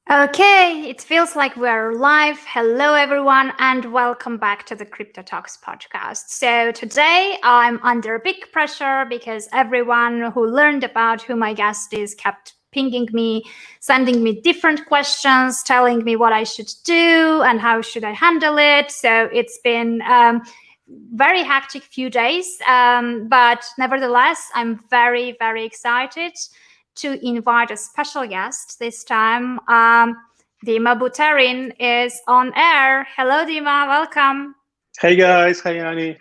Okay, it feels like we're live. Hello, everyone, and welcome back to the Crypto Talks podcast. So, today I'm under big pressure because everyone who learned about who my guest is kept pinging me, sending me different questions, telling me what I should do and how should I handle it. So, it's been very hectic few days, but nevertheless, I'm very, very excited to invite a special guest this time. Dmitry Buterin is on air. Hello, Dima. Welcome. Hey guys, hi Yanni.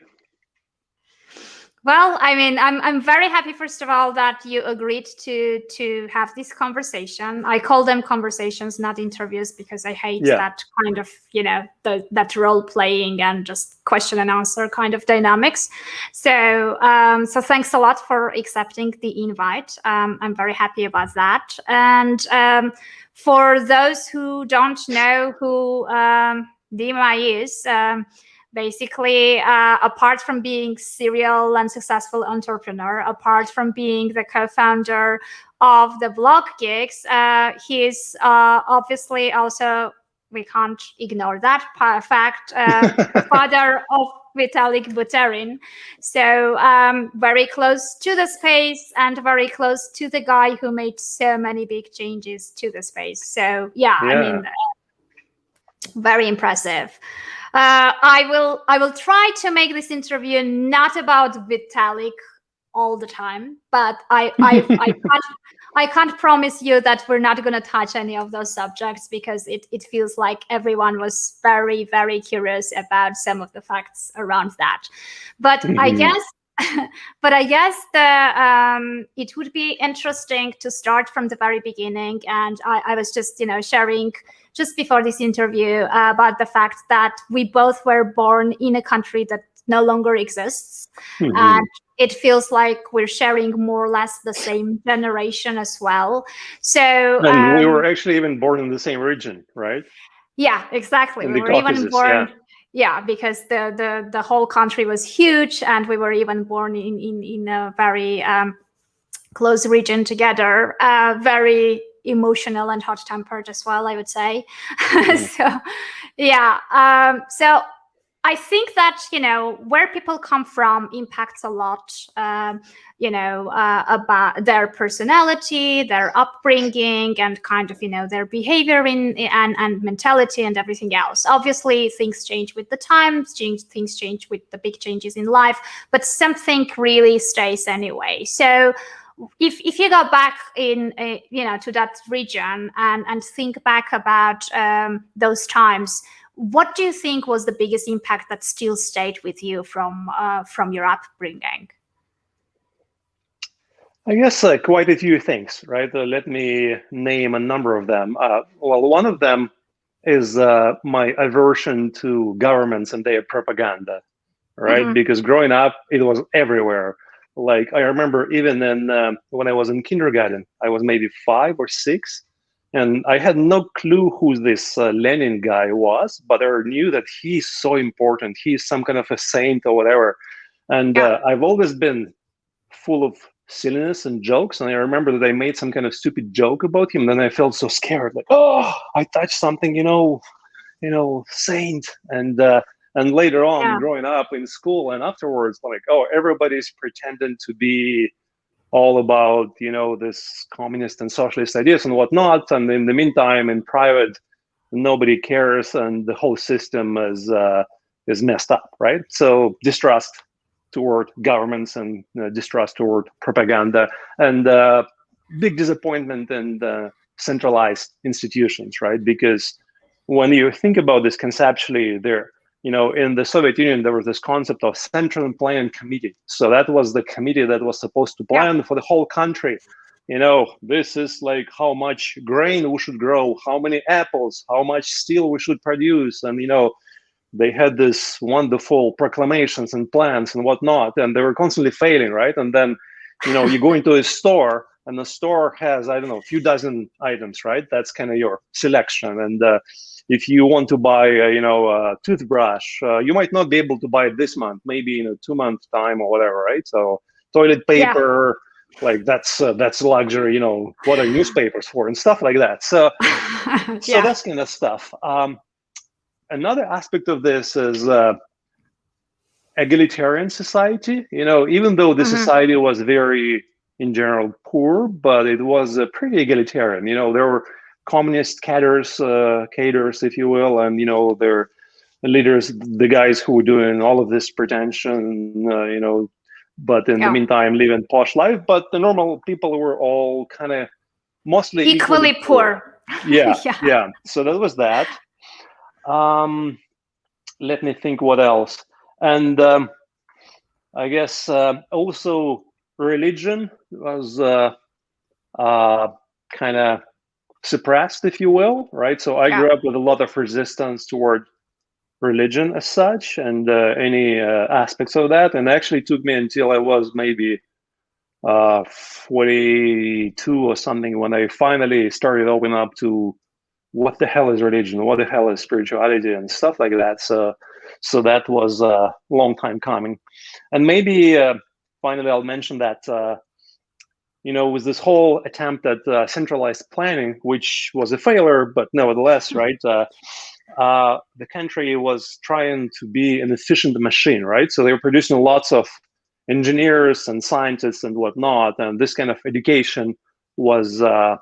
Well, I mean, I'm very happy, first of all, that you agreed to have this conversation. I call them conversations, not interviews, because I hate that kind of, that role playing and just question and answer kind of dynamics. So, so thanks a lot for accepting the invite. I'm very happy about that. And for those who don't know who Dima is, basically, apart from being serial and successful entrepreneur, apart from being the co-founder of the blog Gigs, he's obviously also, we can't ignore that fact, father of Vitalik Buterin. So very close to the space and very close to the guy who made so many big changes to the space. So I mean, very impressive. I will try to make this interview not about Vitalik all the time, but I can't promise you that we're not going to touch any of those subjects because it feels like everyone was very, very curious about some of the facts around that. But I guess it would be interesting to start from the very beginning. And I was just sharing just before this interview about the fact that we both were born in a country that no longer exists. And it feels like we're sharing more or less the same generation as well. So and we were actually even born in the same region, right? Yeah, exactly. We were even born. Yeah, because the whole country was huge, and we were even born in a very close region together. Very emotional and hot-tempered as well, I would say. So I think that where people come from impacts a lot, about their personality, their upbringing, and kind of their behavior and mentality and everything else. Obviously, things change with the times, things change with the big changes in life, but something really stays anyway. So if you go back in to that region and think back about those times, what do you think was the biggest impact that still stayed with you from your upbringing? I guess quite a few things, right? Let me name a number of them. Well, one of them is my aversion to governments and their propaganda, right? Because growing up, it was everywhere. Like I remember even when I was in kindergarten, I was maybe 5 or 6, and I had no clue who this Lenin guy was, but I knew that he's so important. He's some kind of a saint or whatever. And I've always been full of silliness and jokes. And I remember that I made some kind of stupid joke about him. Then I felt so scared, like, oh, I touched something, saint. And later on, growing up in school and afterwards, like, oh, everybody's pretending to be all about, this communist and socialist ideas and whatnot. And in the meantime, in private, nobody cares, and the whole system is messed up, right? So distrust toward governments and distrust toward propaganda, and big disappointment in centralized institutions, right? Because when you think about this conceptually, in the Soviet Union, there was this concept of Central Planning Committee. So that was the committee that was supposed to plan for the whole country. This is like how much grain we should grow, how many apples, how much steel we should produce. And, they had this wonderful proclamations and plans and whatnot, and they were constantly failing, right? And then, you go into a store, and the store has, I don't know, a few dozen items, right? That's kind of your selection. And if you want to buy, a toothbrush, you might not be able to buy it this month, maybe in a 2-month time or whatever, right? So toilet paper, like that's luxury, you know, what are newspapers for and stuff like that. So so that's kind of stuff. Another aspect of this is egalitarian society. You know, even though the society was very, in general, poor, but it was pretty egalitarian. You know, there were communist cadres, if you will, and, you know, their leaders, the guys who were doing all of this pretension, you know, but in the meantime, living posh life. But the normal people were all kind of mostly equally poor. Yeah. So that was that. Let me think what else. And I guess also religion was kind of suppressed, if you will, right? So I grew up with a lot of resistance toward religion as such, and any aspects of that. And actually took me until I was maybe 42 or something when I finally started opening up to what the hell is religion, what the hell is spirituality, and stuff like that. So that was a long time coming. And maybe finally I'll mention that you know, with this whole attempt at centralized planning, which was a failure, but nevertheless, right, the country was trying to be an efficient machine, right? So they were producing lots of engineers and scientists and whatnot, and this kind of education was there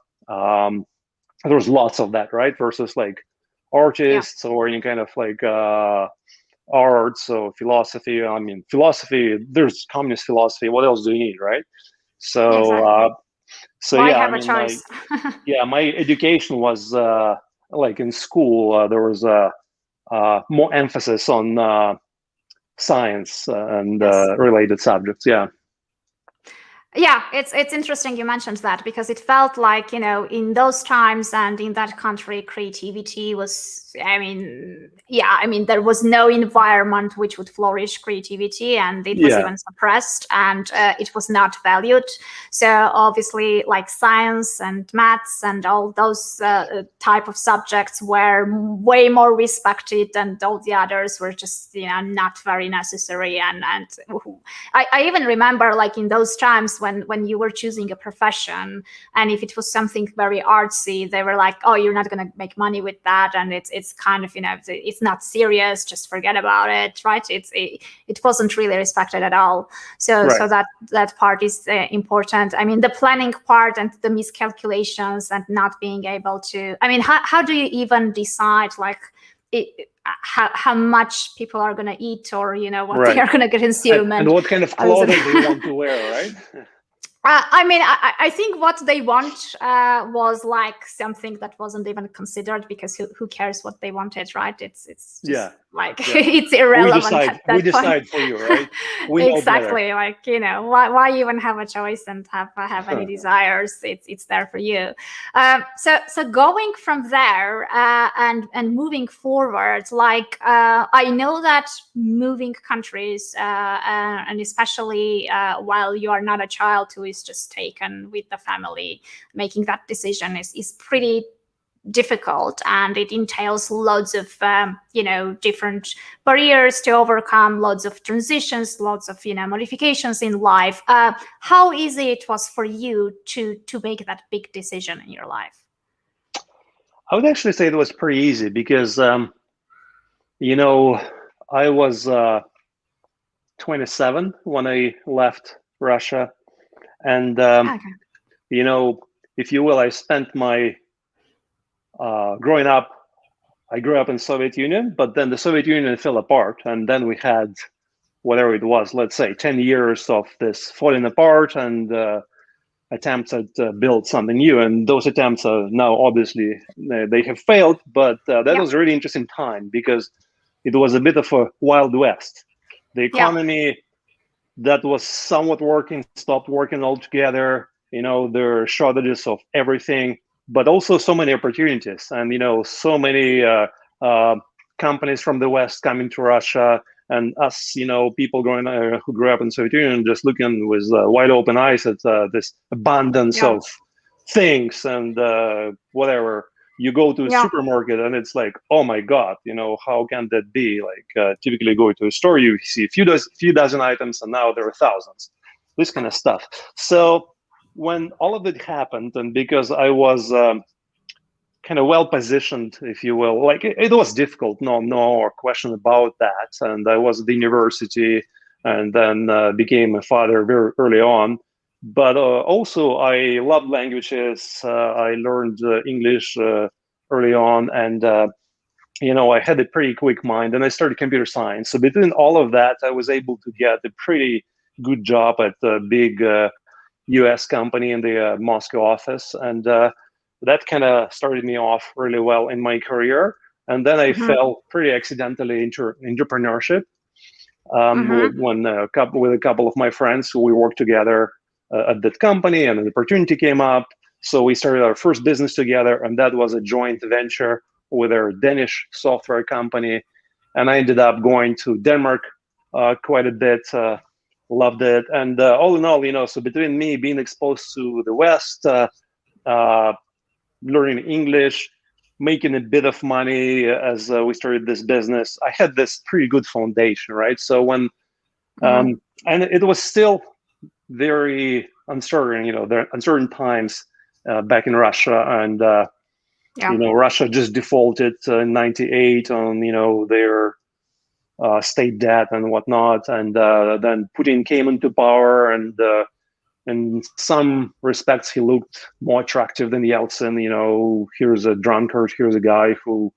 was lots of that, right? Versus like artists or any kind of like arts or philosophy. I mean, philosophy, there's communist philosophy. What else do you need, right? So, exactly. so Why yeah, have I mean, a choice? my education was like in school, there was more emphasis on science and related subjects. Yeah, it's interesting you mentioned that, because it felt like, you know, in those times and in that country, creativity was, I mean, there was no environment which would flourish creativity, and it was even suppressed, and it was not valued. So obviously, like science and maths and all those type of subjects were way more respected, and all the others were just, you know, not very necessary. And I even remember, like, in those times when you were choosing a profession, and if it was something very artsy, they were like, oh, you're not going to make money with that, and it's kind of, you know, it's not serious, just forget about it, right? It wasn't really respected at all. So that part is important. I mean, the planning part and the miscalculations and not being able to, I mean, how do you even decide, like, how much people are going to eat, or, you know, what they are going to consume, and what kind of clothing they want to wear, right? I mean, I think what they want was like something that wasn't even considered, because who cares what they wanted, right? It's just it's irrelevant. We decide for you, right? Exactly. Like, you know, why even have a choice and have any desires? It's there for you. So going from there and moving forward, like I know that moving countries and especially while you are not a child who is just taken with the family, making that decision is pretty difficult, and it entails loads of different barriers to overcome, loads of transitions, lots of modifications in life. How easy it was for you to make that big decision in your life? I would actually say it was pretty easy, because I was 27 when I left Russia. And, if you will, I spent my growing up, I grew up in Soviet Union, but then the Soviet Union fell apart. And then we had whatever it was, let's say 10 years of this falling apart and attempts at build something new. And those attempts are now obviously, they have failed. But that was a really interesting time, because it was a bit of a Wild West. The economy that was somewhat working stopped working altogether. There are shortages of everything, but also so many opportunities, and so many companies from the West coming to Russia, and us, people who grew up in Soviet Union, just looking with wide open eyes at this abundance of things and whatever. You go to a supermarket and it's like, oh my God, how can that be? Like typically go to a store, you see a few dozen items, and now there are thousands. This kind of stuff. So when all of it happened, and because I was kind of well positioned, if you will, like it was difficult, no question about that. And I was at the university, and then became a father very early on. But also, I loved languages. I learned English early on, and I had a pretty quick mind, and I started computer science. So between all of that, I was able to get a pretty good job at a big US company in the Moscow office. And that kind of started me off really well in my career. And then I fell pretty accidentally into entrepreneurship with a couple of my friends who we worked together at that company, and an opportunity came up. So we started our first business together, and that was a joint venture with our Danish software company. And I ended up going to Denmark quite a bit, loved it. And all in all, so between me being exposed to the West, learning English, making a bit of money as we started this business, I had this pretty good foundation, right? So when, and it was still very uncertain, there are uncertain times back in Russia, and Russia just defaulted in '98 on their state debt and whatnot, and then Putin came into power, and in some respects he looked more attractive than Yeltsin. Here's a drunkard, here's a guy who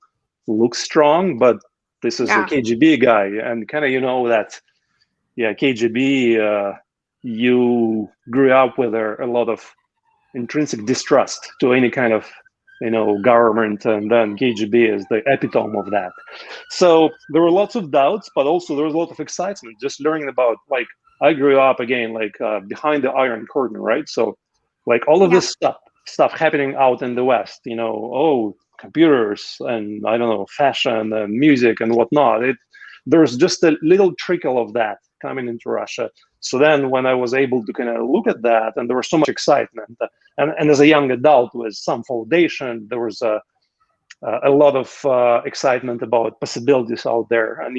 looks strong, but this is a KGB guy, and kind of that, KGB. You grew up with a lot of intrinsic distrust to any kind of government, and then KGB is the epitome of that. So there were lots of doubts, but also there was a lot of excitement just learning about, like, I grew up again, like behind the Iron Curtain, right? So like all of this stuff happening out in the West, computers and I don't know, fashion and music and whatnot. There's just a little trickle of that coming into Russia. So then when I was able to kind of look at that, and there was so much excitement, and as a young adult with some foundation, there was a lot of excitement about possibilities out there. And,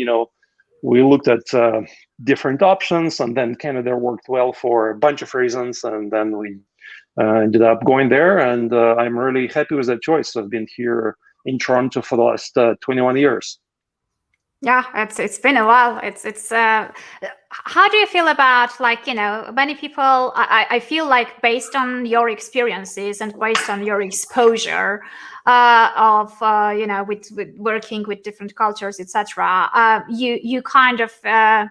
we looked at different options, and then Canada worked well for a bunch of reasons. And then we ended up going there, and I'm really happy with that choice. I've been here in Toronto for the last 21 years. Yeah, it's been a while. It's how do you feel about, like, many people, I feel like based on your experiences and based on your exposure of with working with different cultures, etc., you kind of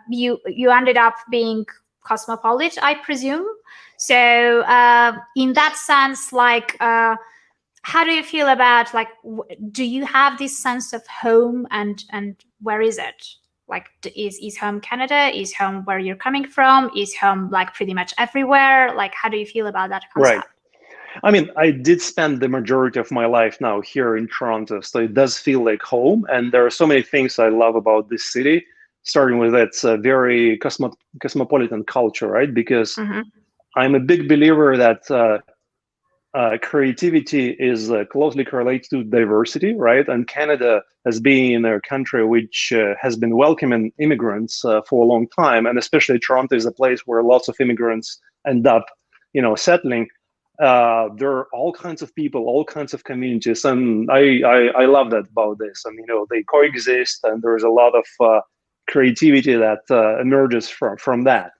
you ended up being cosmopolitan, I presume. So in that sense, like, how do you feel about, like, do you have this sense of home, and where is it? Like, is home Canada? Is home where you're coming from? Is home like pretty much everywhere? Like, how do you feel about that concept? Right. I mean, I did spend the majority of my life now here in Toronto, so it does feel like home. And there are so many things I love about this city, starting with its very cosmopolitan culture, right? Because I'm a big believer that creativity is closely correlated to diversity, right? And Canada has been a country which has been welcoming immigrants for a long time, and especially Toronto is a place where lots of immigrants end up, settling. There are all kinds of people, all kinds of communities, and I love that about this. And they coexist, and there's a lot of creativity that emerges from that.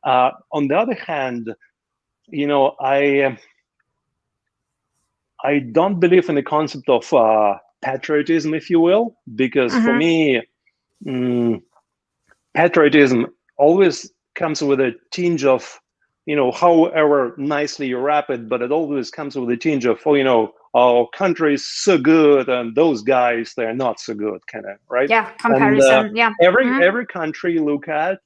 On the other hand, I don't believe in the concept of patriotism, if you will, because for me, patriotism always comes with a tinge of, however nicely you wrap it, but it always comes with a tinge of, our country is so good, and those guys, they're not so good, kind of, right? Yeah, comparison. And, every country you look at,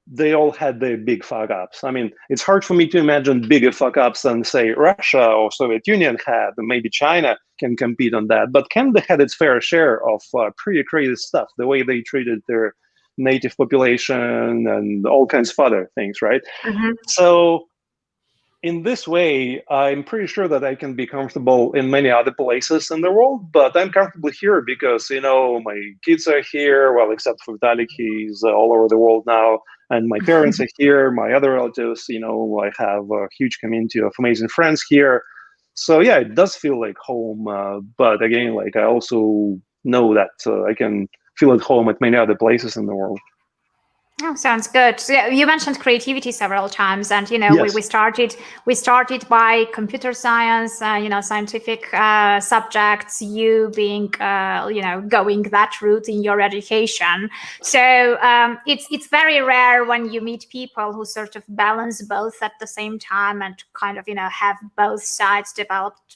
they all had their big fuck ups. I mean, it's hard for me to imagine bigger fuck ups than, say, Russia or Soviet Union had, and maybe China can compete on that. But Canada had its fair share of pretty crazy stuff, the way they treated their native population and all kinds of other things, right? So in this way, I'm pretty sure that I can be comfortable in many other places in the world, but I'm comfortable here because, my kids are here, well, except for Vitalik, he's all over the world now. And my parents are here, my other relatives, I have a huge community of amazing friends here. So yeah, it does feel like home. But again, like I also know that I can feel at home at many other places in the world. Oh, sounds good. So yeah, you mentioned creativity several times, and Yes. we started by computer science, scientific subjects. You being going that route in your education. So it's very rare when you meet people who sort of balance both at the same time and kind of have both sides developed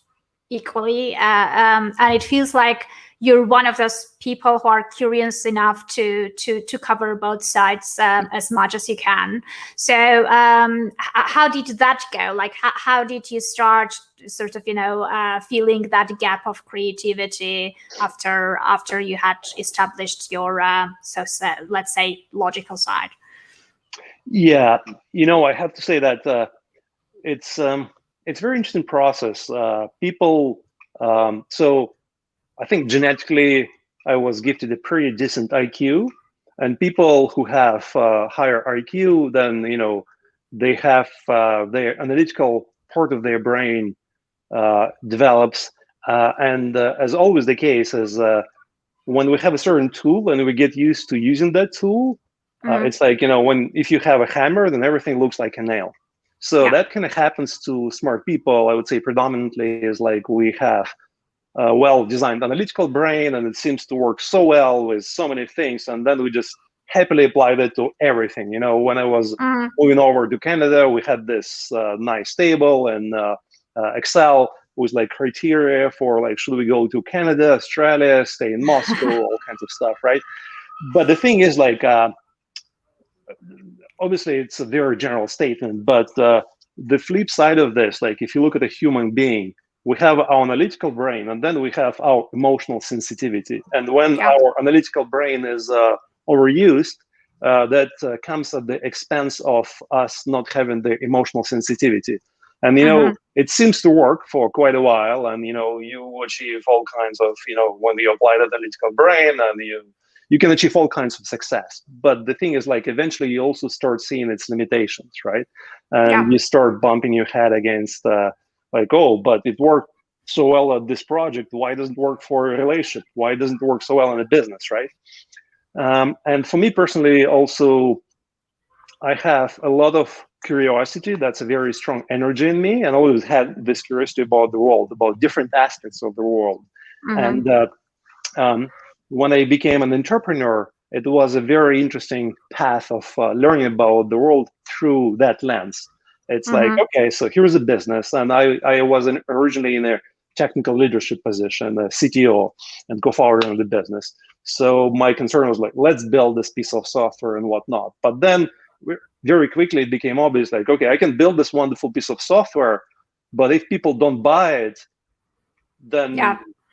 equally, and it feels like you're one of those people who are curious enough to cover both sides as much as you can. So how did that go? Like how did you start sort of feeling that gap of creativity after you had established your let's say logical side? Yeah, I have to say that it's a very interesting process. People, so I think genetically I was gifted a pretty decent IQ, and people who have higher IQ, then they have their analytical part of their brain develops, and as always the case is when we have a certain tool and we get used to using that tool, it's like if you have a hammer, then everything looks like a nail. So that kind of happens to smart people. I would say predominantly is like we have a well-designed analytical brain, and it seems to work so well with so many things, and then we just happily apply that to everything. When I was moving over to Canada, we had this nice table and Excel with like criteria for like, should we go to Canada, Australia, stay in Moscow, all kinds of stuff, right? But the thing is, like, obviously it's a very general statement, but the flip side of this, like if you look at a human being, we have our analytical brain, and then we have our emotional sensitivity. And when our analytical brain is overused, that comes at the expense of us not having the emotional sensitivity. And, it seems to work for quite a while. And, you achieve all kinds of, when you apply the analytical brain, and you can achieve all kinds of success. But the thing is, like, eventually you also start seeing its limitations, right? And you start bumping your head against like, oh, but it worked so well at this project. Why doesn't it work for a relationship? Why doesn't it work so well in a business, right? And for me personally, also, I have a lot of curiosity. That's a very strong energy in me, and always had this curiosity about the world, about different aspects of the world. And when I became an entrepreneur, it was a very interesting path of learning about the world through that lens. It's like, okay, so here's a business, and I was originally in a technical leadership position, a CTO and co-founder of the business. So my concern was like, let's build this piece of software and whatnot. But then very quickly it became obvious, like, okay, I can build this wonderful piece of software, but if people don't buy it, then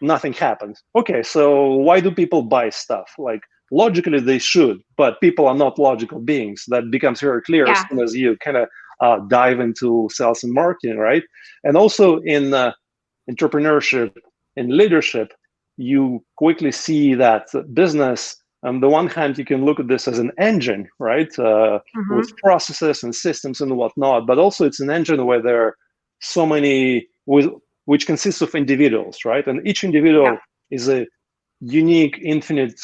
nothing happens. Okay, so why do people buy stuff? Like, logically they should, but people are not logical beings. That becomes very clear as soon as you kind of dive into sales and marketing, right? And also in entrepreneurship, in leadership, you quickly see that business, on the one hand, you can look at this as an engine, right? With processes and systems and whatnot, but also it's an engine where there are so many, which consists of individuals, right? And each individual is a unique, infinite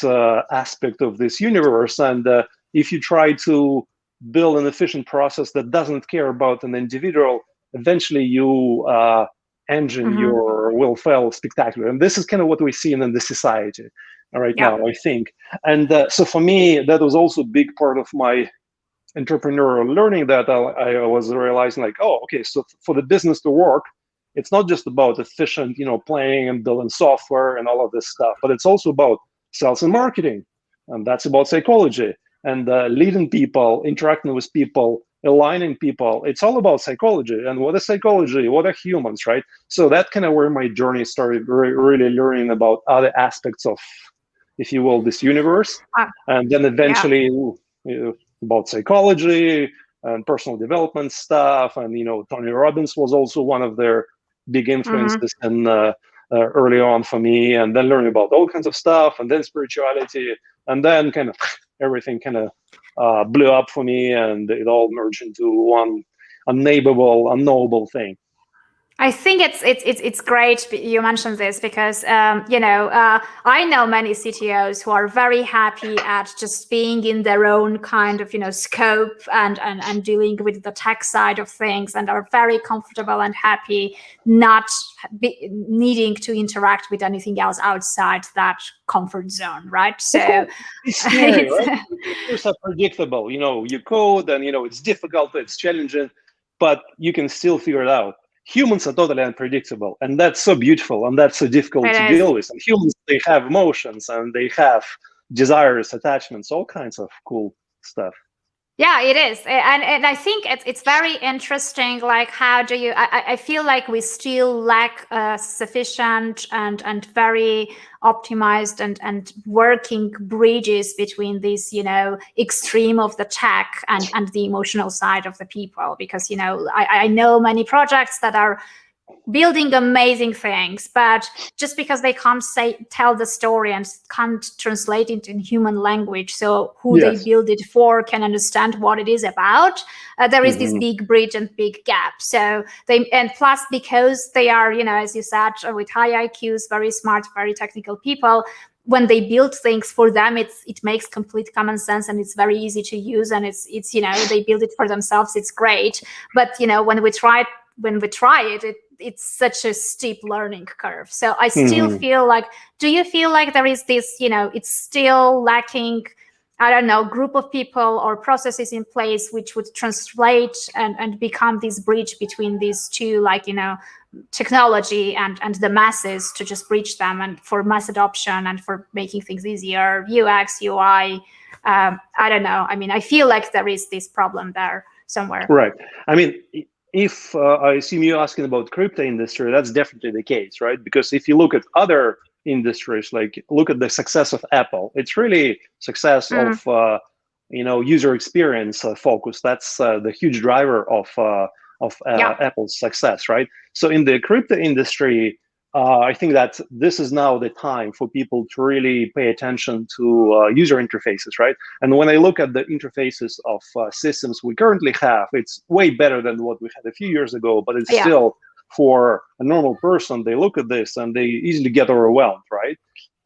aspect of this universe. And if you try to build an efficient process that doesn't care about an individual, eventually you engine your will fail spectacularly. And this is kind of what we see in the society right now, I think. And so for me, that was also a big part of my entrepreneurial learning, that I was realizing, like, oh, okay, so for the business to work, it's not just about efficient, playing and building software and all of this stuff, but it's also about sales and marketing. And that's about psychology and leading people, interacting with people, aligning people. It's all about psychology. And what is psychology? What are humans, right? So that's kind of where my journey started, really learning about other aspects of, if you will, this universe. And then eventually about psychology and personal development stuff. And, Tony Robbins was also one of their big influences and early on for me. And then learning about all kinds of stuff, and then spirituality, and then kind of everything kind of blew up for me, and it all merged into one unknowable thing. I think it's great you mentioned this because I know many CTOs who are very happy at just being in their own kind of scope and dealing with the tech side of things, and are very comfortable and happy not needing to interact with anything else outside that comfort zone, right? So it's scary, right? It's predictable. You code and it's difficult, it's challenging, but you can still figure it out. Humans are totally unpredictable, and that's so beautiful, and that's so difficult to deal with. And humans, they have emotions, and they have desires, attachments, all kinds of cool stuff. Yeah, it is. And I think it's very interesting, like how do you, I feel like we still lack sufficient and very optimized and working bridges between this, extreme of the tech and the emotional side of the people. Because, I know many projects that are building amazing things, but just because they can't tell the story and can't translate it in human language, so who they build it for can understand what it is about, there is this big bridge and big gap. So and plus because they are, as you said, with high IQs, very smart, very technical people, when they build things for them, it makes complete common sense, and it's very easy to use, and it's they build it for themselves, it's great. But when we try it, it's such a steep learning curve. So I still feel like, do you feel like there is this, it's still lacking, I don't know, group of people or processes in place which would translate and become this bridge between these two, like, technology and the masses, to just bridge them, and for mass adoption and for making things easier, UX, UI, I don't know. I mean, I feel like there is this problem there somewhere. Right. I mean, if I assume you're asking about crypto industry, that's definitely the case, right? Because if you look at other industries, like look at the success of Apple, it's really success of user experience focus. That's the huge driver of Apple's success, right? So in the crypto industry, I think that this is now the time for people to really pay attention to user interfaces, right? And when I look at the interfaces of systems we currently have, it's way better than what we had a few years ago, but it's still, for a normal person, they look at this and they easily get overwhelmed, right?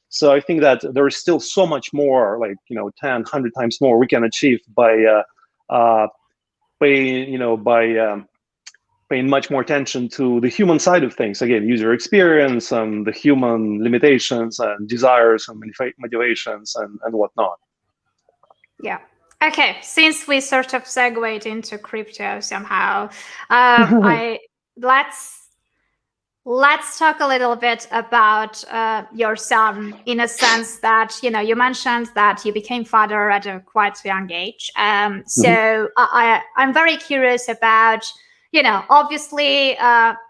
So I think that there is still so much more, like 10, 100 times more we can achieve by paying much more attention to the human side of things. Again, user experience and the human limitations and desires and motivations and whatnot. Yeah. Okay. Since we sort of segued into crypto somehow, let's talk a little bit about your son, in a sense that, you mentioned that you became father at a quite young age. So I'm very curious about, obviously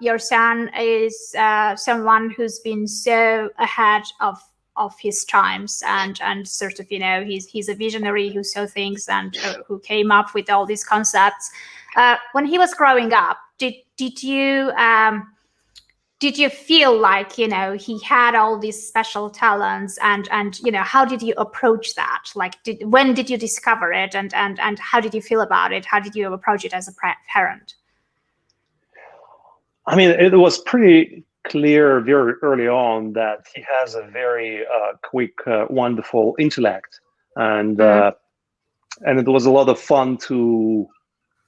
your son is someone who's been so ahead of his times and sort of, he's a visionary who saw things and who came up with all these concepts. When he was growing up, did you feel like, he had all these special talents and how did you approach that? Like, when did you discover it and how did you feel about it? How did you approach it as a parent? I mean, it was pretty clear very early on that he has a very quick, wonderful intellect, and it was a lot of fun to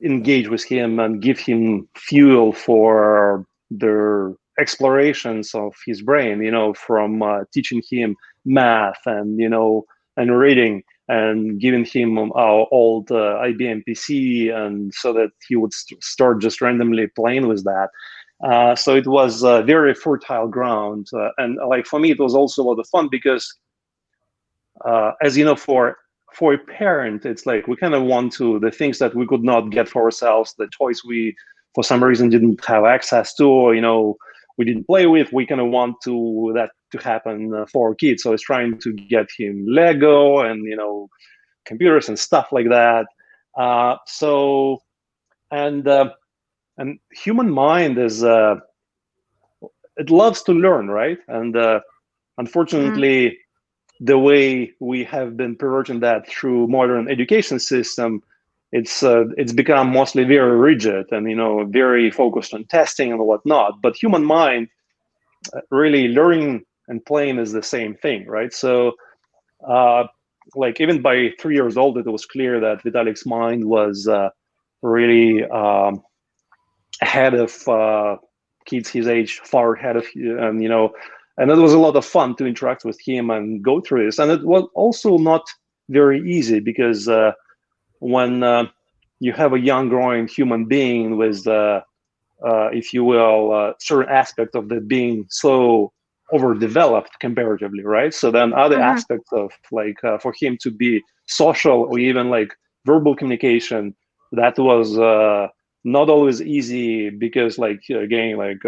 engage with him and give him fuel for the explorations of his brain. From teaching him math and and reading, and giving him our old IBM PC, and so that he would start just randomly playing with that. So it was very fertile ground, and like for me, it was also a lot of fun because, as you know, for a parent, it's like we kind of want to the things that we could not get for ourselves, the toys we for some reason didn't have access to, or we didn't play with. We kind of want that to happen for our kids. So I was trying to get him Lego and computers and stuff like that. And human mind is it loves to learn, right? And unfortunately, the way we have been perverting that through modern education system, it's become mostly very rigid and very focused on testing and whatnot. But human mind, really learning and playing is the same thing, right? So like even by 3 years old, it was clear that Vitalik's mind was really ahead of kids his age, far ahead of, and and it was a lot of fun to interact with him and go through this. And it was also not very easy because when you have a young growing human being with, if you will, certain aspect of the being so overdeveloped comparatively, right? So then other aspects of like for him to be social or even like verbal communication, that was not always easy because like again like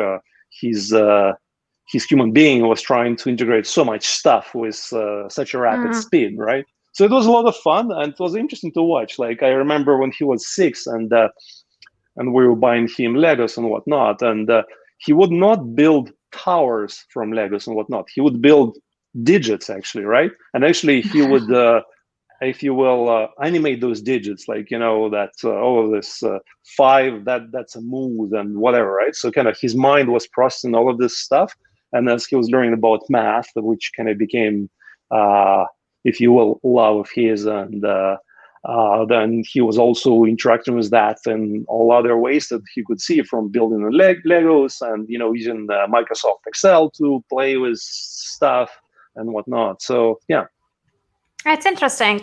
his human being was trying to integrate so much stuff with such a rapid speed, right? So it was a lot of fun and it was interesting to watch. Like I remember when he was 6 and we were buying him Legos and whatnot, and he would not build towers from Legos and whatnot. He would build digits actually, right? And actually he would, if you will, animate those digits, like that this 5, that's a mood and whatever, right? So kind of his mind was processing all of this stuff, and as he was learning about math, which kind of became, if you will, love of his, and then he was also interacting with that in all other ways that he could see, from building the Legos and using Microsoft Excel to play with stuff and whatnot. So yeah. It's interesting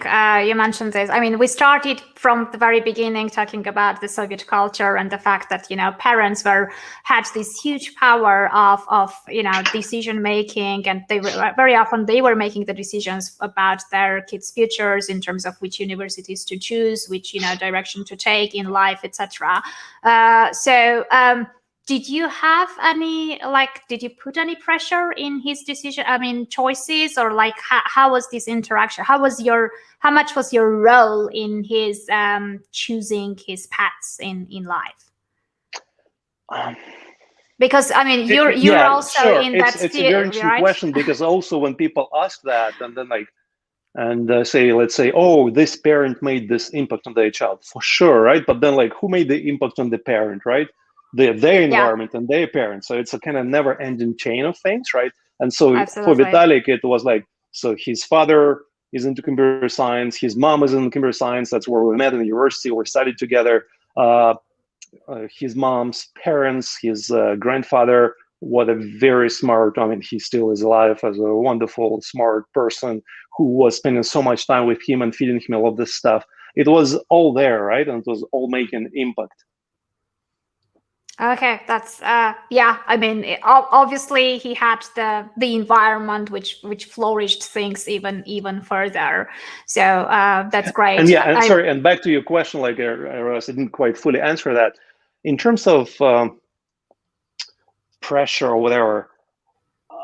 you mentioned this. I mean, we started from the very beginning talking about the Soviet culture and the fact that parents had this huge power of decision making, and they were very often making the decisions about their kids' futures in terms of which universities to choose, which direction to take in life, etc. Did you have any, did you put any pressure in his decision? I mean, choices, or like how was this interaction? How much was your role in his choosing his paths in life? Because I mean, you're also sure. in that sphere. It's a very interesting right? question, because also when people ask that and then let's say, oh, this parent made this impact on their child, for sure, right? But then who made the impact on the parent, right? Their environment and their parents. So it's a kind of never-ending chain of things, right? And so Absolutely. for Vitalik, it was so his father is into computer science, his mom is in computer science. That's where we met in the university. We studied together. His mom's parents, his grandfather, what a very smart, I mean, he still is alive as a wonderful, smart person who was spending so much time with him and feeding him all of this stuff. It was all there, right? And it was all making impact. Okay, that's yeah. I mean, obviously he had the environment which flourished things even further. So that's great. And sorry, and back to your question, I didn't quite fully answer that. In terms of pressure or whatever,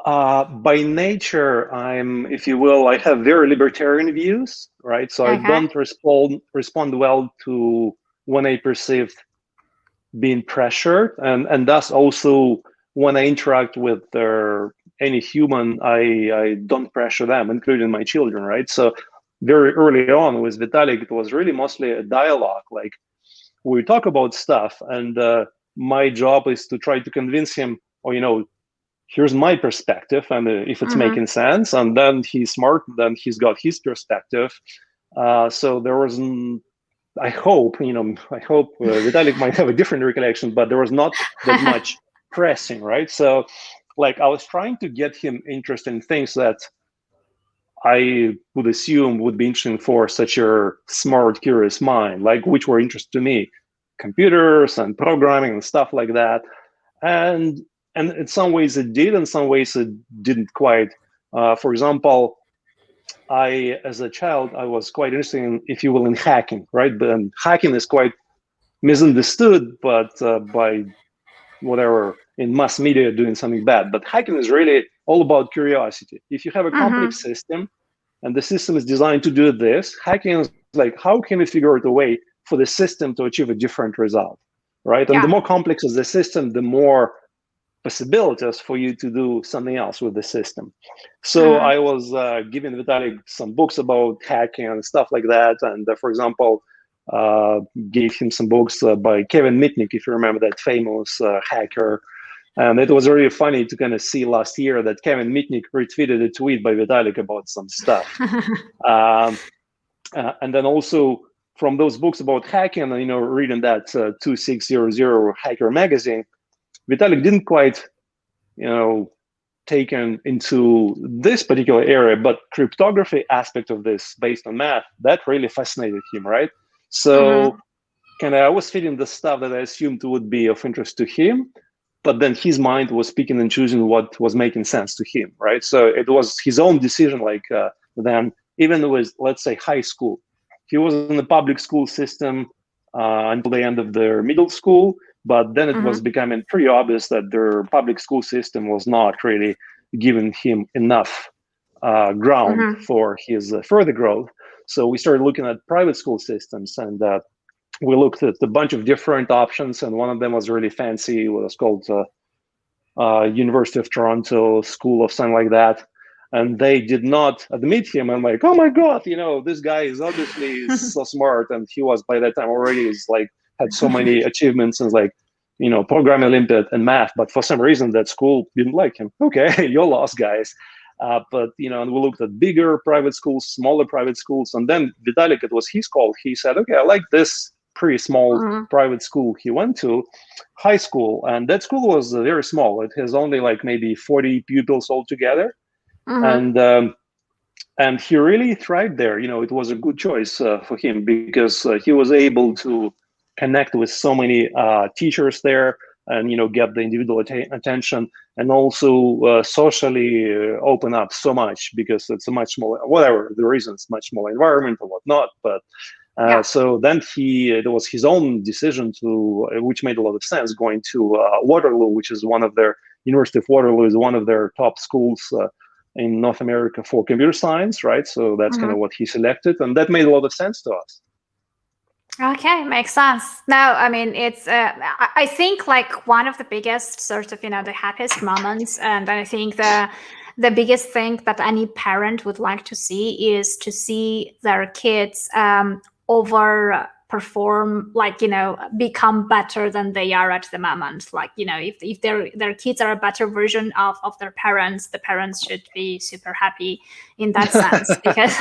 by nature, if you will, I have very libertarian views, right? So I don't respond well to when I perceive being pressured, and thus also when I interact with any human, I don't pressure them, including my children, right? So very early on with Vitalik, it was really mostly a dialogue. Like we talk about stuff, and my job is to try to convince him, here's my perspective, and if it's making sense, and then he's smart, then he's got his perspective. So there was I hope Vitalik might have a different recollection, but there was not that much pressing, right? So I was trying to get him interested in things that I would assume would be interesting for such a smart, curious mind, which were interesting to me, computers and programming and stuff like that. And in some ways it did, in some ways it didn't quite. For example, as a child, I was quite interested in, if you will, in hacking, right? And hacking is quite misunderstood, but by whatever in mass media doing something bad. But hacking is really all about curiosity. If you have a complex system and the system is designed to do this, hacking is how can we figure out a way for the system to achieve a different result, right? And the more complex is the system, the more possibilities for you to do something else with the system. So I was giving Vitalik some books about hacking and stuff like that. And for example, gave him some books by Kevin Mitnick, if you remember that famous hacker. And it was really funny to kind of see last year that Kevin Mitnick retweeted a tweet by Vitalik about some stuff. And then also from those books about hacking, and reading that 2600 Hacker magazine, Vitalik didn't quite, taken into this particular area, but cryptography aspect of this based on math, that really fascinated him, right? So I was feeding the stuff that I assumed would be of interest to him, but then his mind was picking and choosing what was making sense to him, right? So it was his own decision, then, even with, let's say, high school. He was in the public school system until the end of their middle school, but then it was becoming pretty obvious that their public school system was not really giving him enough ground for his further growth. So we started looking at private school systems, and we looked at a bunch of different options, and one of them was really fancy. It was called University of Toronto School of something like that. And they did not admit him. I'm like, oh my God, this guy is obviously so smart. And he was, by that time already, had so many achievements and programming Olympiad and math. But for some reason, that school didn't like him. Okay, you're lost, guys. But and we looked at bigger private schools, smaller private schools. And then Vitalik, it was his call. He said, okay, I like this pretty small private school he went to, high school. And that school was very small. It has only maybe 40 pupils altogether. And he really thrived there. It was a good choice for him because he was able to connect with so many teachers there and, get the individual attention, and also socially open up so much because it's a much smaller, whatever the reasons, much smaller environment or whatnot. But so then it was his own decision which made a lot of sense, going to Waterloo, which is University of Waterloo is one of their top schools in North America for computer science, right? So that's kind of what he selected, and that made a lot of sense to us. Okay, makes sense. Now, I mean, it's I think one of the biggest sort of the happiest moments, and I think the biggest thing that any parent would like to see is to see their kids overperform, become better than they are at the moment. If their kids are a better version of their parents, the parents should be super happy in that sense because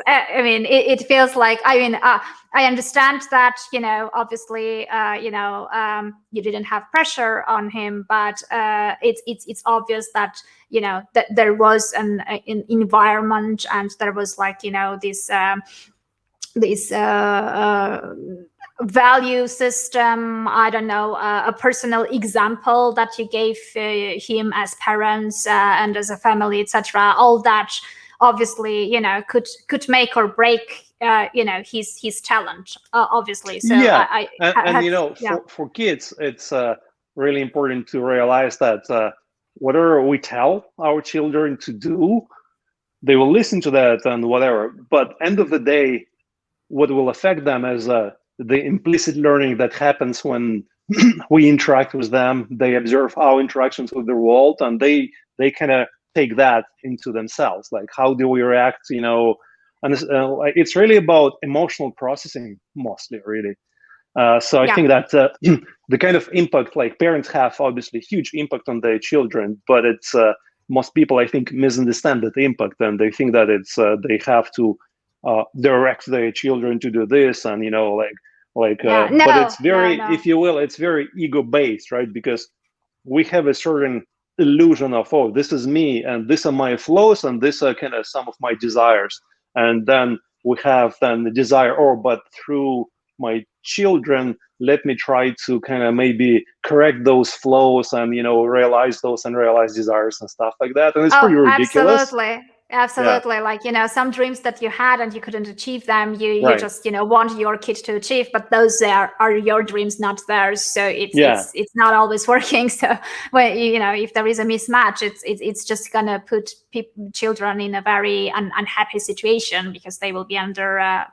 I mean it feels like I understand that obviously you didn't have pressure on him, but it's obvious that that there was an environment, and there was this value system, I don't know, a personal example that you gave him as parents and as a family, etc. All that obviously could make or break his talent, obviously. So for kids, it's really important to realize that whatever we tell our children to do, they will listen to that and whatever. But end of the day, what will affect them is the implicit learning that happens when we interact with them. They observe our interactions with the world, and they kind of take that into themselves. How do we react? And it's really about emotional processing mostly, really. So I think that the kind of impact, parents have obviously huge impact on their children, but it's most people, I think, misunderstand that impact, and they think that it's they have to direct their children to do this, and but it's very, if you will, it's very ego based, right? Because we have a certain illusion of, oh, this is me, and these are my flaws, and these are kind of some of my desires, and then we have the desire, but through my children, let me try to kind of maybe correct those flaws and realize those unrealized desires and stuff like that, and it's pretty ridiculous. Absolutely. Some dreams that you had and you couldn't achieve them, you just want your kid to achieve, but those are your dreams, not theirs. So it's not always working. So when if there is a mismatch, it's just gonna put children in a very unhappy situation, because they will be under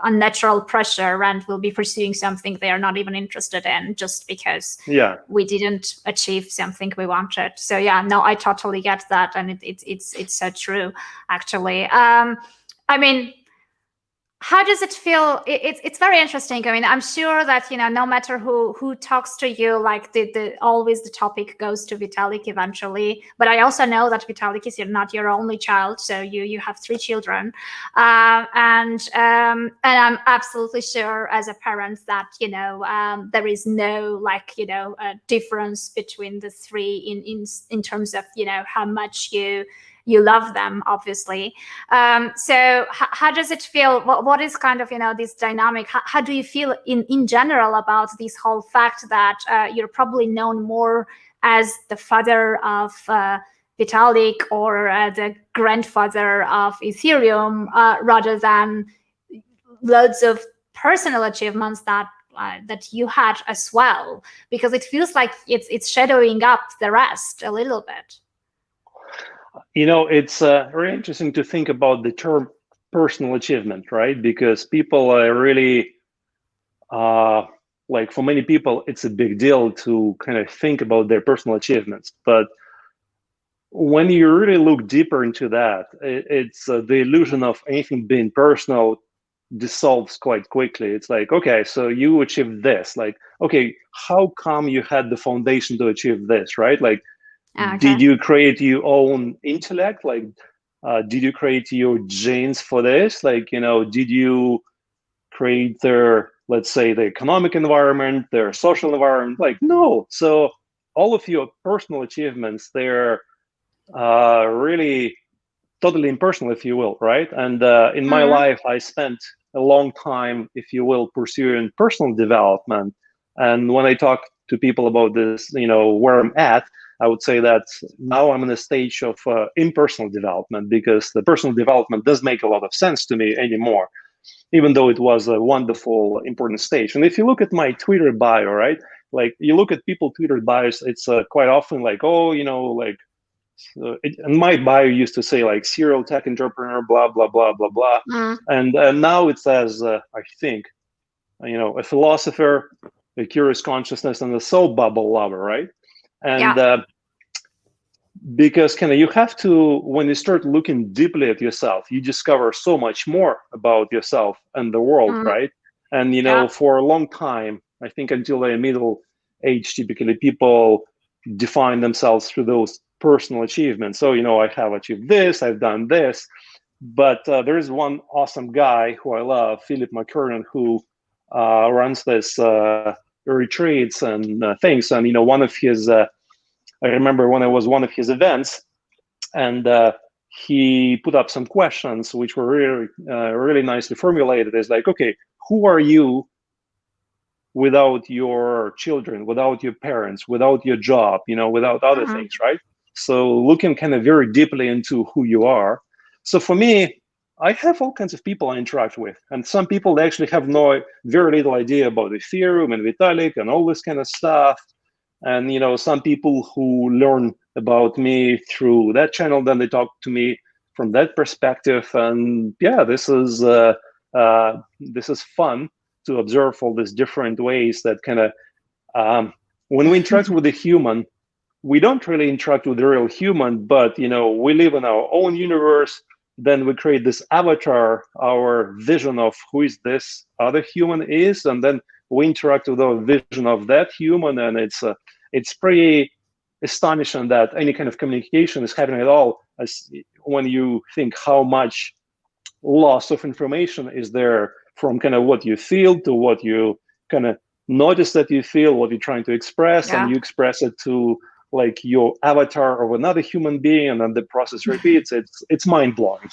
unnatural pressure and will be pursuing something they are not even interested in just because we didn't achieve something we wanted. So yeah, no, I totally get that, and it's so true, actually. I mean, how does it feel? It's very interesting. I mean, I'm sure that, no matter who talks to you, like always the topic goes to Vitalik eventually. But I also know that Vitalik is not your only child, so you have 3 children, and I'm absolutely sure as a parent that there is no difference between the 3 in terms of how much you love them, obviously. So how does it feel? What is kind of, this dynamic? How do you feel in general about this whole fact that you're probably known more as the father of Vitalik or the grandfather of Ethereum rather than loads of personal achievements that you had as well? Because it feels like it's shadowing up the rest a little bit. It's very interesting to think about the term personal achievement, right? Because people are really, for many people, it's a big deal to kind of think about their personal achievements. But when you really look deeper into that, it's the illusion of anything being personal dissolves quite quickly. It's like, okay, so you achieved this. Like, okay, how come you had the foundation to achieve this, right? Like, okay. Did you create your own intellect? Like, did you create your genes for this? Like, did you create let's say, the economic environment, their social environment? Like, no. So all of your personal achievements, they're really totally impersonal, if you will, right? And in my life, I spent a long time, if you will, pursuing personal development. And when I talk to people about this, where I'm at, I would say that now I'm in a stage of impersonal development, because the personal development does make a lot of sense to me anymore, even though it was a wonderful, important stage. And if you look at my Twitter bio, right, like you look at people Twitter bios, it's quite often like, oh, and my bio used to say like serial tech entrepreneur, blah, blah, blah, blah, blah. And now it says, I think, a philosopher, a curious consciousness, and a soul bubble lover, right? And because kind of you have to, when you start looking deeply at yourself, you discover so much more about yourself and the world, right? And, for a long time, I think until their middle age, typically people define themselves through those personal achievements. So, I have achieved this, I've done this. But there is one awesome guy who I love, Philip McKernan, who runs this retreats and things. And, one of his, I remember when I was one of his events, and he put up some questions which were really, really nicely formulated. It's like, okay, who are you without your children, without your parents, without your job, without other things, right? So looking kind of very deeply into who you are. So for me, I have all kinds of people I interact with, and some people, they actually have very little idea about Ethereum and Vitalik and all this kind of stuff. And, some people who learn about me through that channel, then they talk to me from that perspective. And yeah, this is fun to observe all these different ways that kind of, when we interact with a human, we don't really interact with the real human, but, we live in our own universe. Then we create this avatar, our vision of who is this other human is, and then we interact with our vision of that human. And it's pretty astonishing that any kind of communication is happening at all, as when you think how much loss of information is there from kind of what you feel to what you kind of notice that you feel, what you're trying to express, and you express it to like your avatar of another human being, and then the process repeats. It's mind-blowing.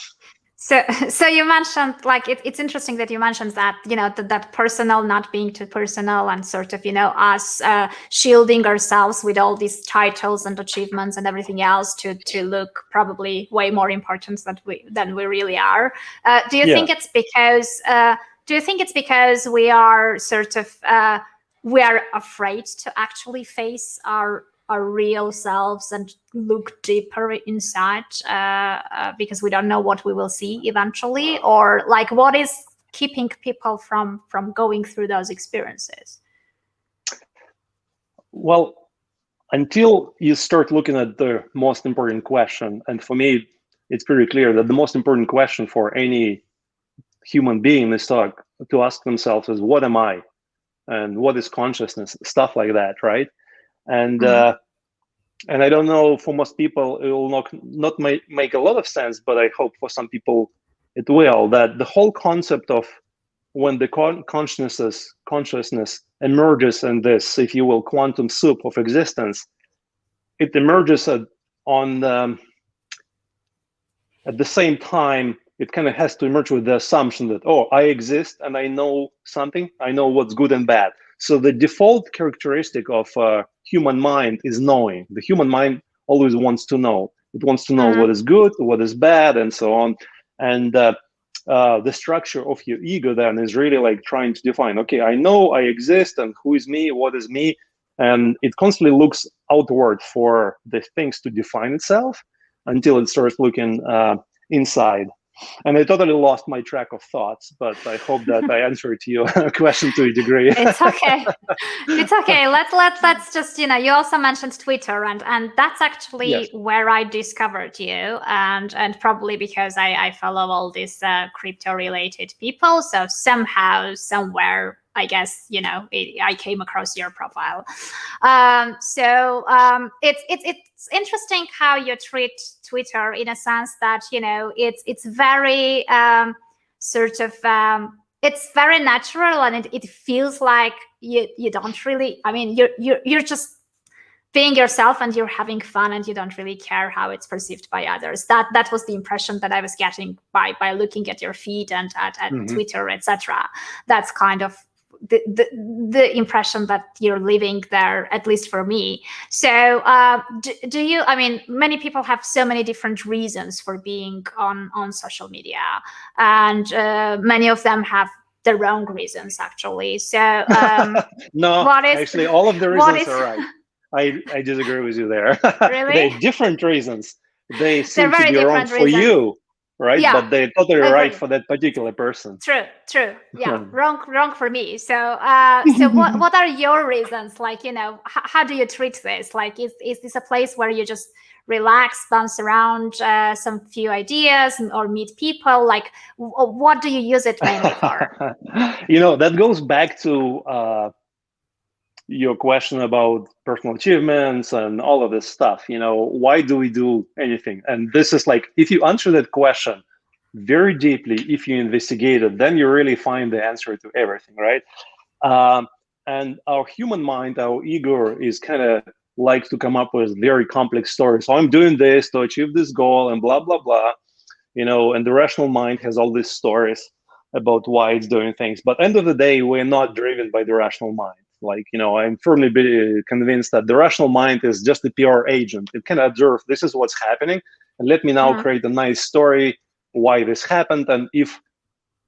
So you mentioned, like, it's interesting that you mentioned that, that personal not being too personal, and sort of, us shielding ourselves with all these titles and achievements and everything else to look probably way more important than we really are. Do you think it's because we are sort of we are afraid to actually face our real selves and look deeper inside because we don't know what we will see eventually? Or like, what is keeping people from going through those experiences? Well, until you start looking at the most important question, and for me, it's pretty clear that the most important question for any human being is to ask themselves is, what am I? And what is consciousness? Stuff like that, right? And and I don't know, for most people, it will not make a lot of sense, but I hope for some people it will, that the whole concept of when the consciousness emerges in this, if you will, quantum soup of existence, it emerges at the same time. It kind of has to emerge with the assumption that, oh, I exist and I know something, I know what's good and bad. So the default characteristic of human mind is knowing. The human mind always wants to know. It wants to know what is good, what is bad, and so on. And the structure of your ego then is really like trying to define, okay, I know I exist, and who is me, what is me? And it constantly looks outward for the things to define itself until it starts looking inside. And I totally lost my track of thoughts, but I hope that I answered your question to a degree. It's okay. It's okay. Let's just, you also mentioned Twitter, and that's actually where I discovered you, and probably because I follow all these crypto related people. So somehow, somewhere, I guess, I came across your profile. It's interesting how you treat Twitter, in a sense that, it's very sort of, it's very natural, and it feels like you don't really, I mean, you're just being yourself, and you're having fun, and you don't really care how it's perceived by others. That was the impression that I was getting by looking at your feed and at Twitter, etc. That's kind of the impression that you're living there, at least for me. So do you, I mean, many people have so many different reasons for being on social media, and many of them have the wrong reasons, actually. So no, actually all of the reasons are right. I disagree with you there. Really? They're different reasons. They seem to be wrong for reasons. You, right? Yeah, but they're totally right for that particular person. True. Yeah, wrong for me. So what are your reasons? Like, how do you treat this? Like, is this a place where you just relax, bounce around some few ideas, or meet people? Like, what do you use it mainly for? That goes back to your question about personal achievements and all of this stuff. Why do we do anything? And this is like, if you answer that question very deeply, if you investigate it, then you really find the answer to everything, right? And our human mind, our ego, is kind of likes to come up with very complex stories. So I'm doing this to achieve this goal, and blah blah blah, and the rational mind has all these stories about why it's doing things. But end of the day, we're not driven by the rational mind. Like, I'm firmly convinced that the rational mind is just a PR agent. It can observe, this is what's happening, and let me now create a nice story why this happened. And if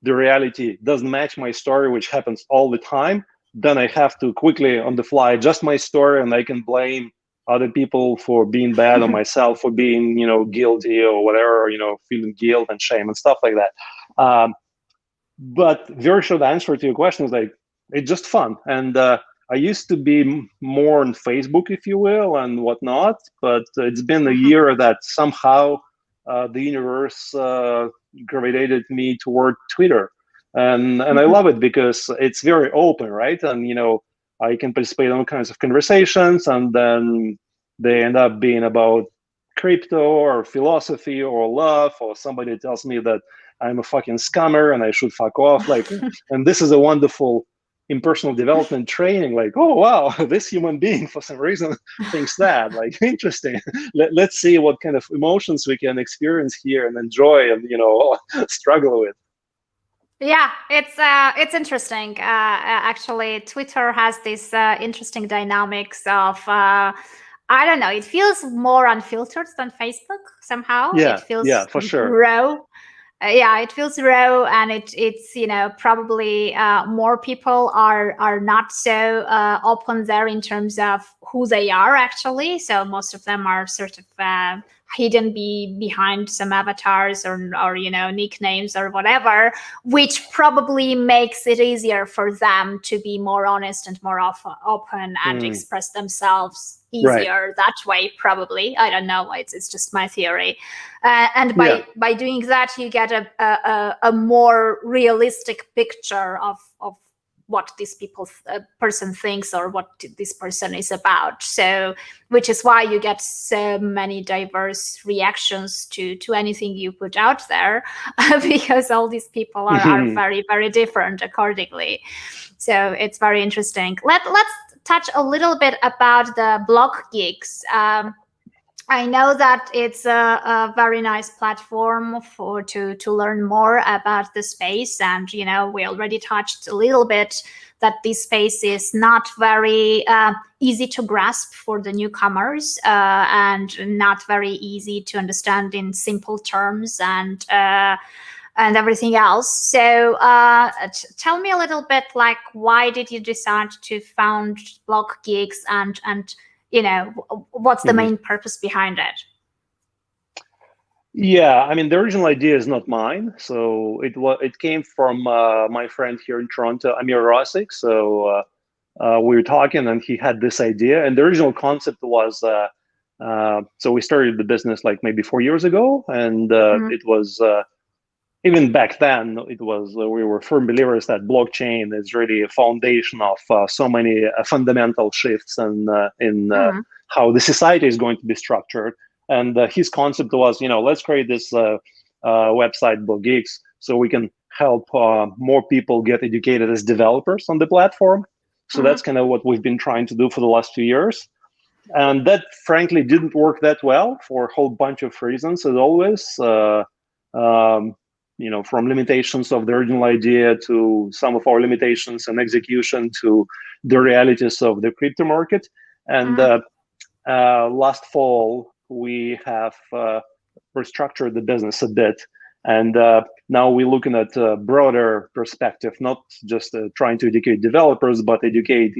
the reality doesn't match my story, which happens all the time, then I have to quickly on the fly adjust my story, and I can blame other people for being bad, or myself for being, guilty or whatever, feeling guilt and shame and stuff like that. But very short answer to your question is like, it's just fun. And I used to be more on Facebook, if you will, and whatnot, but it's been a year that somehow the universe gravitated me toward Twitter. And I love it because it's very open, right? And, I can participate in all kinds of conversations, and then they end up being about crypto or philosophy or love, or somebody tells me that I'm a fucking scammer and I should fuck off. Like, and this is a wonderful in personal development training. Like, oh, wow, this human being for some reason thinks that. Like, interesting. Let's see what kind of emotions we can experience here and enjoy and, struggle with. Yeah, it's interesting. Actually, Twitter has this interesting dynamics of I don't know. It feels more unfiltered than Facebook somehow. Yeah, it feels for sure. raw. It feels raw, and it's probably more people are not so open there in terms of who they are actually. So most of them are sort of hidden behind some avatars or nicknames or whatever, which probably makes it easier for them to be more honest and more open and express themselves easier that way. Probably, I don't know. It's just my theory. And by doing that, you get a more realistic picture of what this person thinks or what this person is about. So, which is why you get so many diverse reactions to anything you put out there, because all these people are very, very different accordingly. So it's very interesting. Let's touch a little bit about the blog gigs. I know that it's a very nice platform to learn more about the space, and we already touched a little bit that this space is not very easy to grasp for the newcomers, and not very easy to understand in simple terms and everything else. So tell me a little bit, like, why did you decide to found blog gigs, and what's the main purpose behind it? Yeah, I mean, the original idea is not mine. So it came from my friend here in Toronto, Amir Rosik. So we were talking, and he had this idea. And the original concept was, so we started the business like maybe 4 years ago, and it was even back then, it was we were firm believers that blockchain is really a foundation of so many fundamental shifts in how the society is going to be structured. And his concept was, let's create this website, BlogGeeks, so we can help more people get educated as developers on the platform. So that's kind of what we've been trying to do for the last 2 years. And that, frankly, didn't work that well for a whole bunch of reasons, as always. From limitations of the original idea to some of our limitations in execution to the realities of the crypto market. And last fall, we have restructured the business a bit. And now we're looking at a broader perspective, not just trying to educate developers, but educate,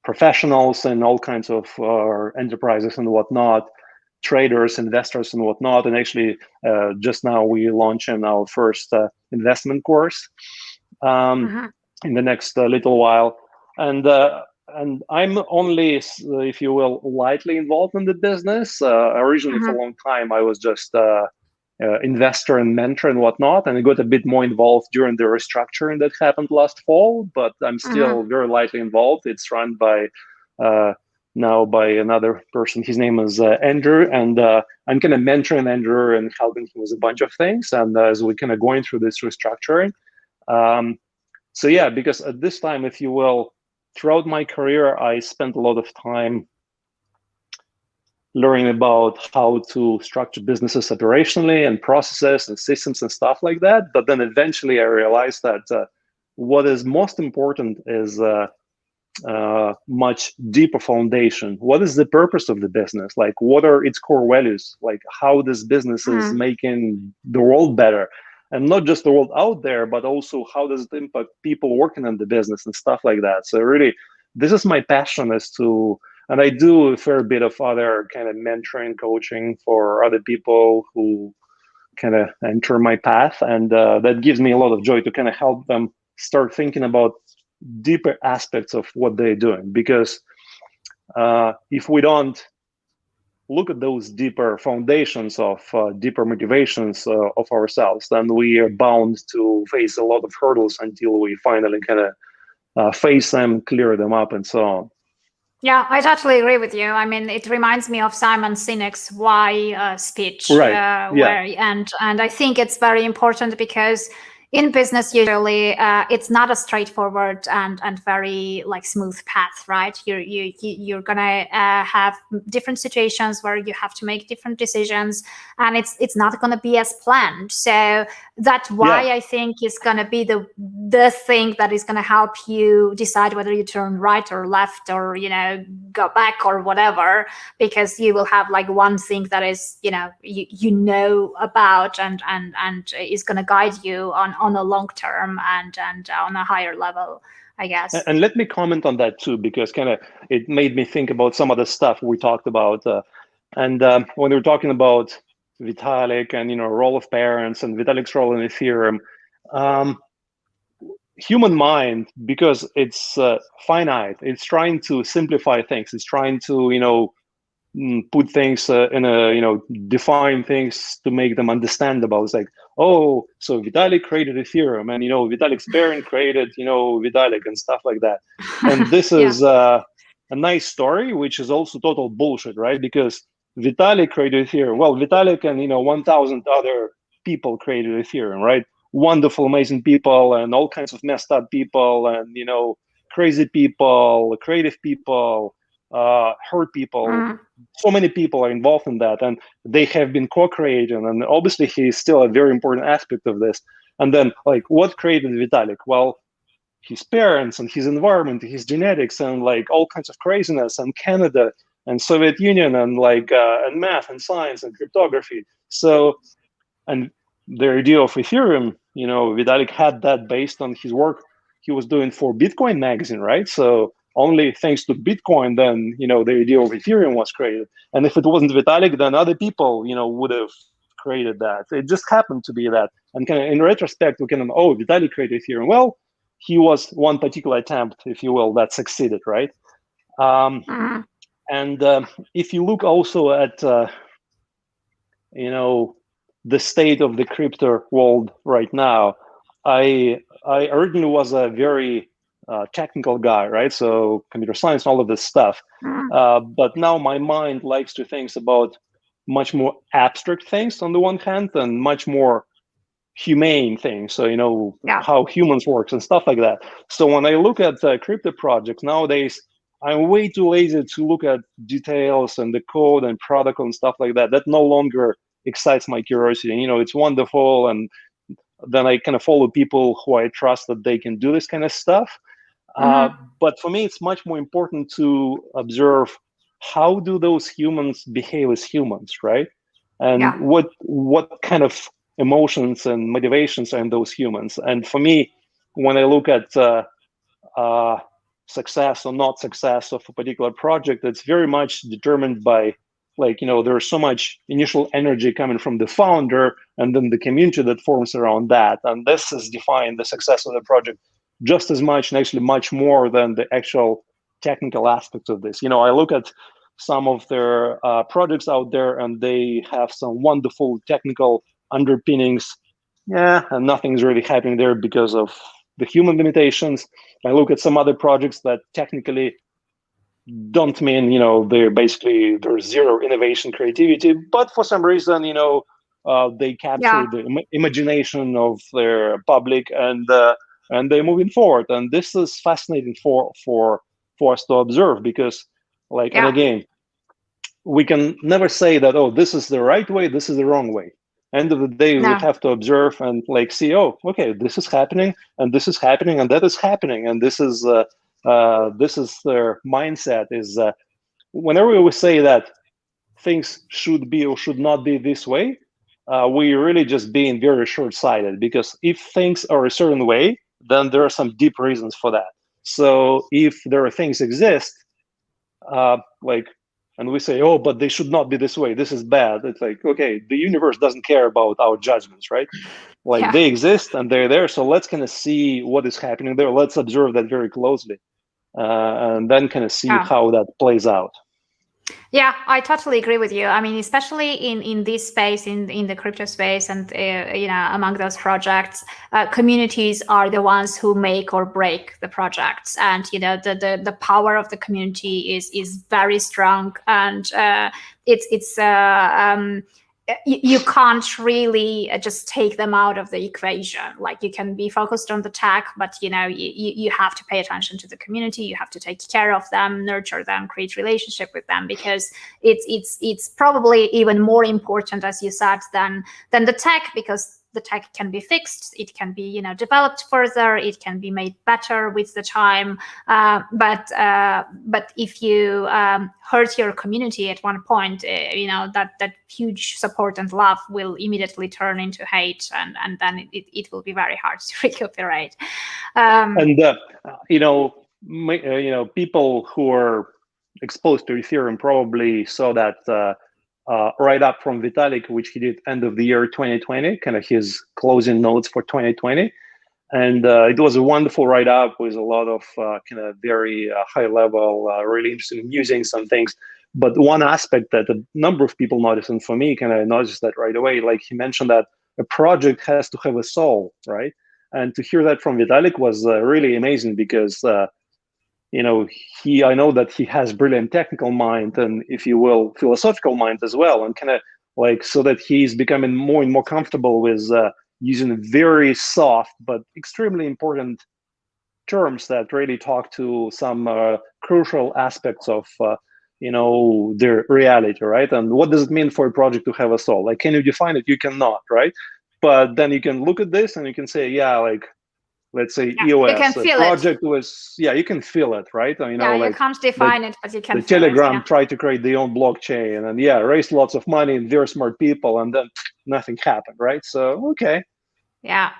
professionals and all kinds of enterprises and whatnot, traders, investors, and whatnot. And actually, just now we launching our first investment course in the next little while. And I'm only, if you will, lightly involved in the business. Originally, for a long time, I was just investor and mentor and whatnot, and I got a bit more involved during the restructuring that happened last fall. But I'm still very lightly involved. It's run by now by another person. His name is Andrew, and I'm kind of mentoring Andrew and helping him with a bunch of things. And as we're kind of going through this restructuring, so yeah, because at this time, if you will, throughout my career, I spent a lot of time learning about how to structure businesses operationally and processes and systems and stuff like that. But then eventually I realized that what is most important is much deeper foundation. What is the purpose of the business? Like, what are its core values? Like, how this business is making the world better, and not just the world out there, but also how does it impact people working in the business and stuff like that. So really, this is my passion, and I do a fair bit of other kind of mentoring, coaching for other people who kind of enter my path, and that gives me a lot of joy to kind of help them start thinking about deeper aspects of what they're doing. Because if we don't look at those deeper foundations of deeper motivations of ourselves, then we are bound to face a lot of hurdles until we finally kind of face them, clear them up, and so on. Yeah, I totally agree with you. I mean, it reminds me of Simon Sinek's why speech. Right. And I think it's very important because in business, usually it's not a straightforward and very like smooth path, right? You're gonna have different situations where you have to make different decisions, and it's not gonna be as planned. So that's why I think is gonna be the thing that is gonna help you decide whether you turn right or left, or go back or whatever, because you will have like one thing that is you know about and is gonna guide you on a long term and on a higher level. I guess. And let me comment on that too, because kind of it made me think about some of the stuff we talked about. And when we were talking about Vitalik and role of parents and Vitalik's role in Ethereum, human mind, because it's finite, it's trying to simplify things. It's trying to put things in a define things to make them understandable. It's like, oh, so Vitalik created Ethereum, and Vitalik's parent created Vitalik and stuff like that. And this is a nice story, which is also total bullshit, right? Because Vitalik created Ethereum. Well, Vitalik and 1,000 other people created Ethereum, right? Wonderful, amazing people, and all kinds of messed up people, and crazy people, creative people, hurt people. So many people are involved in that, and they have been co-creating, and obviously he is still a very important aspect of this. And then, like, what created Vitalik? Well, his parents and his environment, his genetics, and like all kinds of craziness, and Canada and Soviet Union, and like and math and science and cryptography. So, and the idea of Ethereum, Vitalik had that based on his work he was doing for Bitcoin magazine, right? So only thanks to Bitcoin, then the idea of Ethereum was created. And if it wasn't Vitalik, then other people would have created that. It just happened to be that. And kind of in retrospect, we can Vitalik created Ethereum. Well, he was one particular attempt, if you will, that succeeded, right? And if you look also at the state of the crypto world right now, I originally was a very technical guy, right? So computer science, all of this stuff. But now my mind likes to think about much more abstract things on the one hand, and much more humane things. So how humans works and stuff like that. So when I look at crypto projects nowadays, I'm way too lazy to look at details and the code and protocol and stuff like that. That no longer excites my curiosity. It's wonderful, and then I kind of follow people who I trust that they can do this kind of stuff. But for me, it's much more important to observe how do those humans behave as humans, right? And what kind of emotions and motivations are in those humans. And for me, when I look at success or not success of a particular project, it's very much determined by, there's so much initial energy coming from the founder, and then the community that forms around that. And this is defined the success of the project just as much, and actually much more, than the actual technical aspects of this. I look at some of their projects out there, and they have some wonderful technical underpinnings. And nothing's really happening there because of the human limitations. I look at some other projects that technically don't mean, there's zero innovation, creativity, but for some reason, they capture the imagination of their public, and they're moving forward. And this is fascinating for us to observe, because and again, we can never say that, this is the right way, this is the wrong way. End of the day, we have to observe and see, okay, this is happening, and this is happening, and that is happening, and this is their mindset. Is whenever we say that things should be or should not be this way, we really just being very short-sighted, because if things are a certain way, then there are some deep reasons for that. So if there are things exist, and we say, but they should not be this way, this is bad. It's like, okay, the universe doesn't care about our judgments, right? They exist and they're there. So let's kind of see what is happening there. Let's observe that very closely, and then kind of see how that plays out. Yeah, I totally agree with you. I mean, especially in this space, in the crypto space, and among those projects, communities are the ones who make or break the projects, and the power of the community is very strong, and you can't really just take them out of the equation. You can be focused on the tech, but you have to pay attention to the community. You have to take care of them, nurture them, create relationship with them, because it's probably even more important, as you said, than the tech, because the tech can be fixed, it can be, you know, developed further, it can be made better with the time. But if you hurt your community at one point, you know, that huge support and love will immediately turn into hate, and then it will be very hard to recuperate. You know, people who are exposed to Ethereum probably saw that write-up from Vitalik, which he did end of the year 2020, kind of his closing notes for 2020. And it was a wonderful write-up with a lot of kind of very high-level, really interesting musings and things. But one aspect that a number of people noticed, and for me, kind of noticed that right away, like he mentioned that a project has to have a soul, right? And to hear that from Vitalik was really amazing because you know, I know that he has brilliant technical mind and, if you will, philosophical mind as well, and kind of like, so that he's becoming more and more comfortable with using very soft but extremely important terms that really talk to some crucial aspects of you know, their reality, right? And what does it mean for a project to have a soul? Like, can you define it? You cannot, right? But then you can look at this and you can say, yeah, like, let's say EOS, the project was, you can feel it, right? You know, you can't define it, but you can the feel Telegram it, tried to create their own blockchain and raised lots of money and very smart people, and then nothing happened, right? So, okay. Yeah.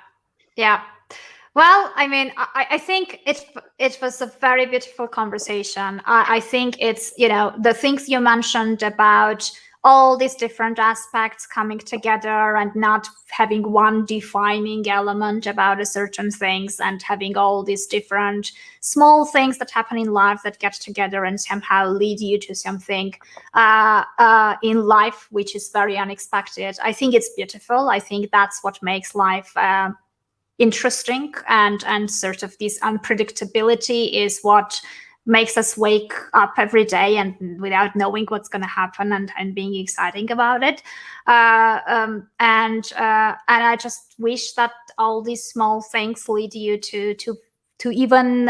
Well, I mean, I think it was a very beautiful conversation. I think it's, you know, the things you mentioned about all these different aspects coming together and not having one defining element about a certain things, and having all these different small things that happen in life that get together and somehow lead you to something in life which is very unexpected. I think it's beautiful. I think that's what makes life interesting, and sort of this unpredictability is what makes us wake up every day and without knowing what's going to happen, and being exciting about it. And I just wish that all these small things lead you to even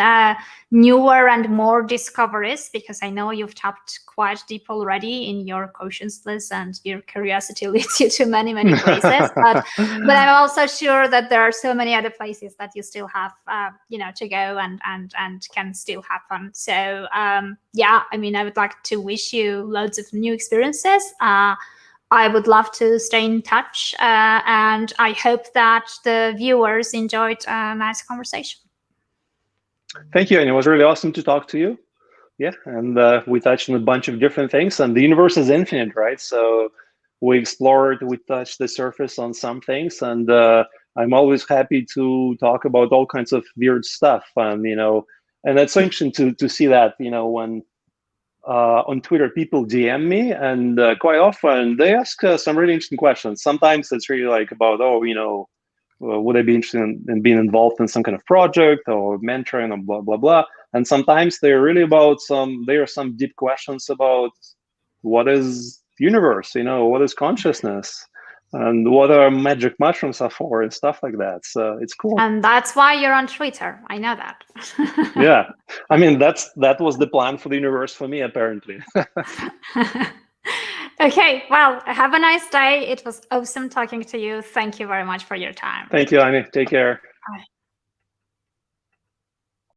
newer and more discoveries, because I know you've tapped quite deep already in your consciousness, and your curiosity leads you to many places. but I'm also sure that there are so many other places that you still have you know, to go and can still happen. So I mean, I would like to wish you loads of new experiences. I would love to stay in touch, and I hope that the viewers enjoyed a nice conversation. Thank you, and it was really awesome to talk to you. Yeah, and we touched on a bunch of different things, and the universe is infinite, right? So we touched the surface on some things, and I'm always happy to talk about all kinds of weird stuff. You know, and it's so interesting to see that, you know, when on Twitter people DM me, and quite often they ask some really interesting questions. Sometimes it's really like about, oh, you know, would I be interested in being involved in some kind of project or mentoring or blah, blah, blah. And sometimes they're really about there are some deep questions about what is the universe, you know, what is consciousness, and what are magic mushrooms are for, and stuff like that. So it's cool. And that's why you're on Twitter. I know that. Yeah. I mean, that was the plan for the universe for me, apparently. Okay, well, have a nice day. It was awesome talking to you. Thank you very much for your time. Thank you, Annie. Take care. Bye.